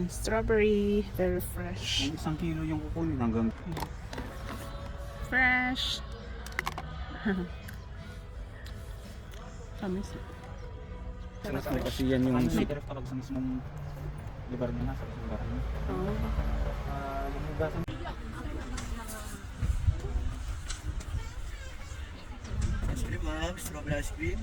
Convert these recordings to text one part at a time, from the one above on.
Strawberry, very fresh. Yung 1 kilo yung kukunin hanggang Fresh. Tamis. kasi yan yung direct talaga sa mismong lugar na nasa lugar niya. Oh. Yung hugasan Ice cream ma'am, strawberry ice cream.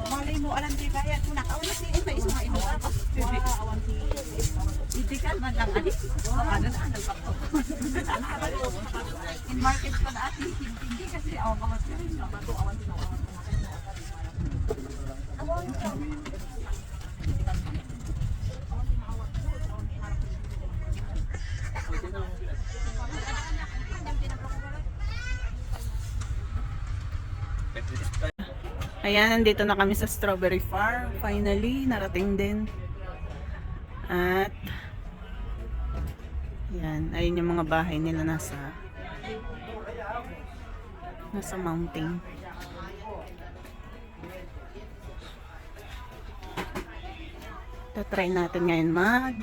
Malay mo, alam di bayad mo nakauna si Ito, isa nga imo. Itikal man lang, adik. Ano na, nagpakto. In market pa na ati, hindi kasi awang kawas ka rin. Awan din ako. Ayan, nandito na kami sa strawberry farm. Finally, narating din. At yan, ayun yung mga bahay nila nasa mountain. Tatry natin ngayon mag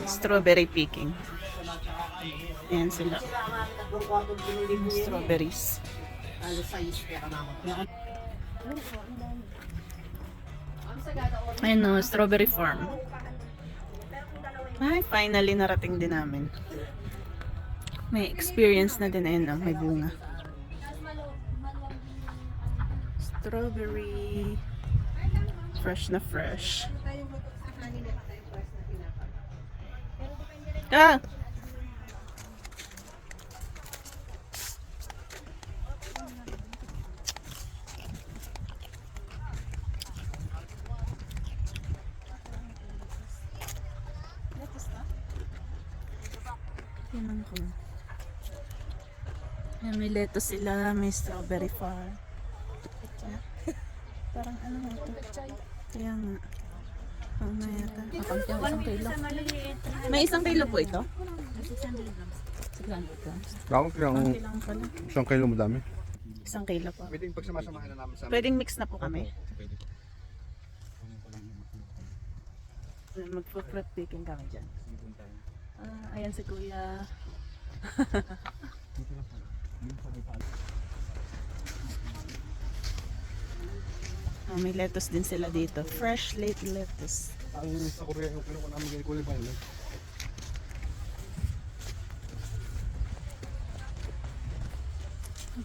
strawberry picking. Ayan sila. Strawberries. Ayun o, strawberry farm. Ay, finally narating din namin. May experience na din. Ayun o, may bunga. Strawberry. Fresh na fresh. Ah! Yan ang ko. Yan, may lettuce sila, may strawberry farm. Parang ano nga ito? Kaya nga. Oo na yata. Isang kilo. May 1 kilo po ito? 600 grams. Bakit yung Kailangan pala. 1 kilo madami? 1 kilo po. Pwedeng pagsamasamahan na namin sa Pwedeng mix na po kami. Mag-fruit picking kami dyan. Ayan si Kuya. May lettuce din sila dito. Fresh late lettuce. ang sa Korea yung kinuha namin kay Kuya Violet.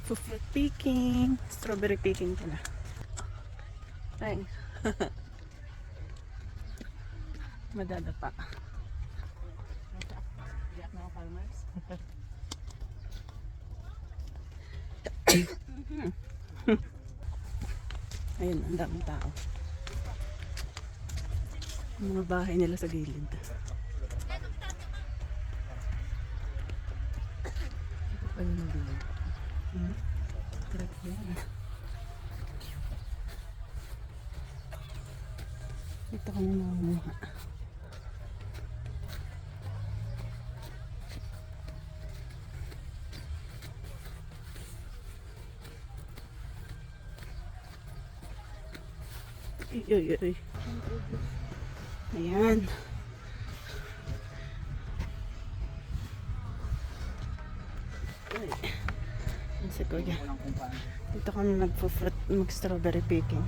Fruit picking. Strawberry picking pala. Ay. Madadapa. Ayun, ang daming tao. Ang mga bahay nila sa gilid. Ito pa yung gilid. Correct yan. Ito kami nangunguha. Uy. Ayan. Ayan si Kuya. Dito kami mag-strawberry picking.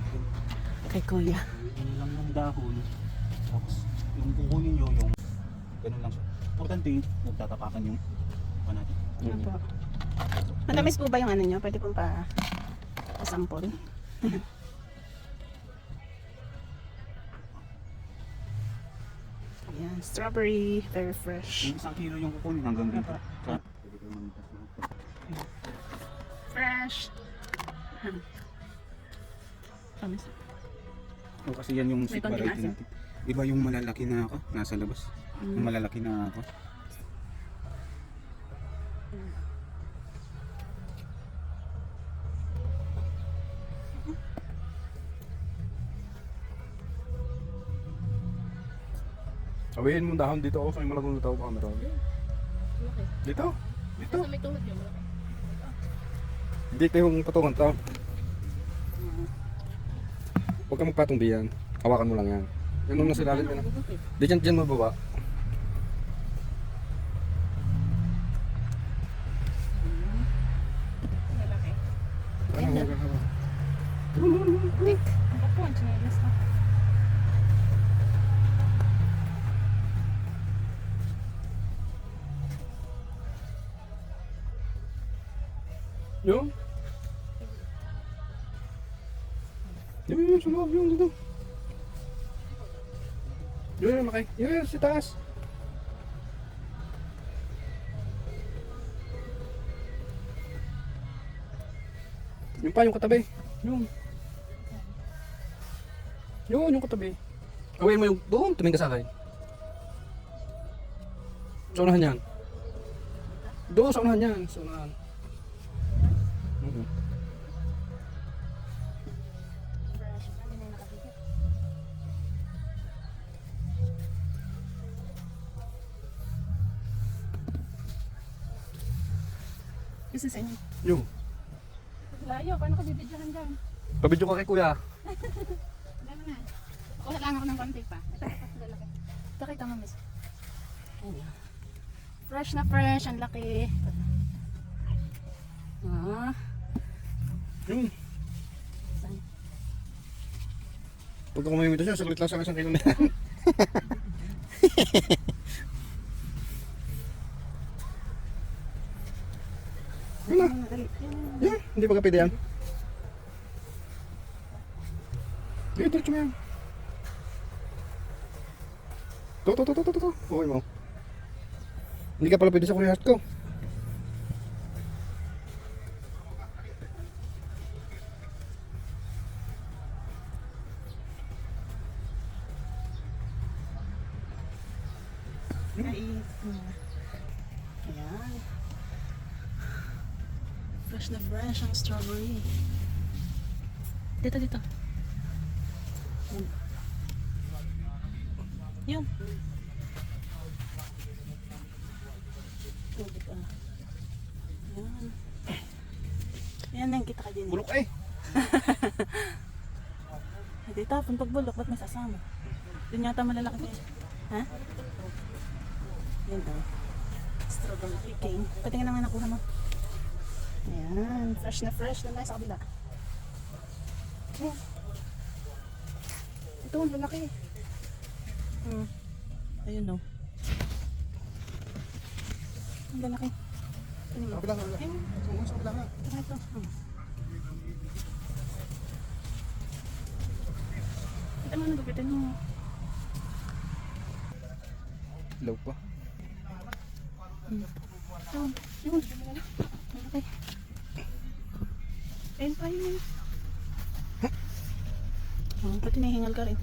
Kay Kuya. Yun lang yung dahon. Tapos yung kukunin nyo yung ganun lang siya. Importante nagtatapakan yung pa natin. Ano po? Matamis po ba yung ano nyo? Pwede pong pa-sample. Ayan. Strawberry, very fresh. Yung 1 kilo yung kukunin hanggang dito. Fresh. Promise. Oh, kasi yan yung May sweet konting variety asin. natin. Iba yung malalaki na ako, nasa labas. Yung malalaki na ako. Awihin mo dahon dito ako sa may malagong tao camera. Dito? Dito? Sa may tuhod yun. Dito yung patungan tao. Huwag kang magpatong diyan. Hawakan mo lang yan. Yan nung nasa ilalim yan. Di dyan mababa. Malaki. Ano, huwag kang hawakan. Tik. Ang kapuan, chinelas ka. Yung? Yung, sa loob yung dito. Yung, makay. Yung, sa taas. Yung pa, yung katabi. Yung. Yung katabi. Awayin mo yung doon, tumingin ka sa akin. Sa unahan yan. Doon, sa unahan yan. Sa unahan. Isa sa inyo. Yung. Layo, paano ka bibidyohan dyan? Pabidyo ka kay kuya. Dami na. Kuha lang ako ng konti pa. Ito kita mo, miss. Fresh na fresh, ang laki. Ah, Yung. saan? Pagka kumimita siya, saglit lang sa isang kilo na yan. Yun na. Yan, hindi ba kapit yan? Dito, diretso mo yan. To. Okay mo. Hindi ka pala pwede sa kurihas ko. Ayan. Fresh na fresh ang strawberry. Dito. Yan. Tubig ah. Ayan. Ayan lang kita ka din. Bulok eh. Dito, pagbulok, ba't may sasama? Doon yata malalaki kayo. Ha? Yan daw. Strawberry king. Patingin naman nakuha mo. Ayan. Fresh na sa kabila. Ayan. Ito, ang lalaki. Ayun o. Ang lalaki. Ano mo? Kabila. Ayun. Sa kabila nga. Ito. Ito mo, nagupitin mo. Ilaw pa. Yun. Okay. Ayun pa yun. Pati may hingal ka rin.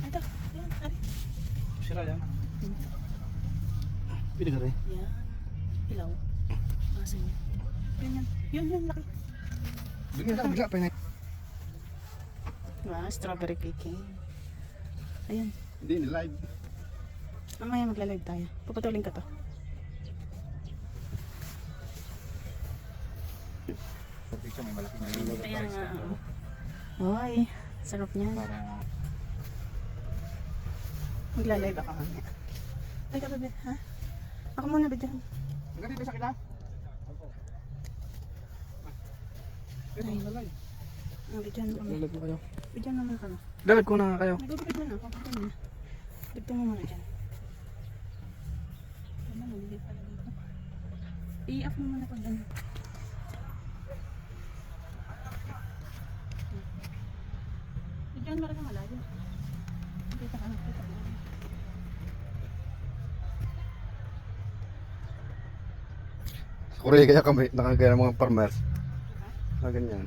Ito. Ayan. Ari. Sira yan. Pwede ka rin. Yan. Ilaw. Asan yun? Yun. Laki. Bigla pa yun. Diba? Strawberry cake. Ayan. Hindi, live. Mamaya magla-live tayo. Puputulin ka to. Picture may malaki na yun. Ayan nga. Hoy. Sarap niyan. Para Magla-live ako mamaya. Ay, ka bebe. Ha? Ako muna, bidyan. Hanggang dito sa kita. Ay, bidyan mo kami. Lalag mo kayo. Bidyan mo muna kami. Lalag ko na nga kayo. Nagugupit mo na. Papagyan mo na. Bigyan mo muna dyan. Ano, nalilip pala dito. I-off mo muna pag ano. Bidyan mo rin ang malayo. Sa Korea kaya kami, nakagaya ng mga farmers. Na ganyan.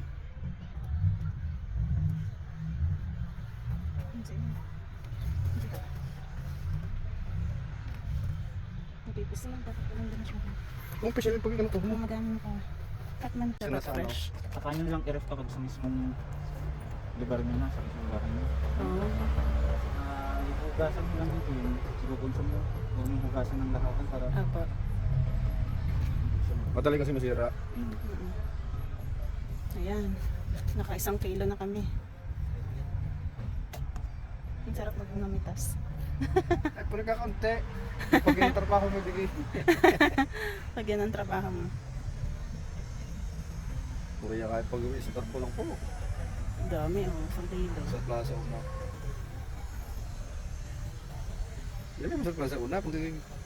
Napipis lang, dapat ko lang din siya. Kung pisya yung pag ganito mo. Gumagamit ako. At man dapat Sinasama. fresh. Saka nyo lang i-ref kapag sa mismong lugar nyo na, sa mismong bahay nyo. Oo. Hugasan mo lang dito yun. Sigukonsum mo. Huwag mong hugasan ng lahatan para Apo. Madali kasi masira. Ayan. Naka 1 kilo na kami. Ang sarap magmamitas. Ay, pala ka konti. Pag yung trabaho mo bigay. Pag yan ang trabaho mo. Korea kahit pag start ko lang po. Dami oh, 1 kilo. Sa plaza una. Yan yung sa plaza una. Pag yan eh.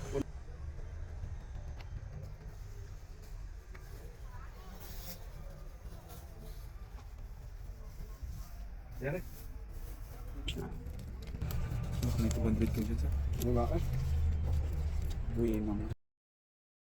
may 200 ka dyan sa Ano nga ka? buhay naman.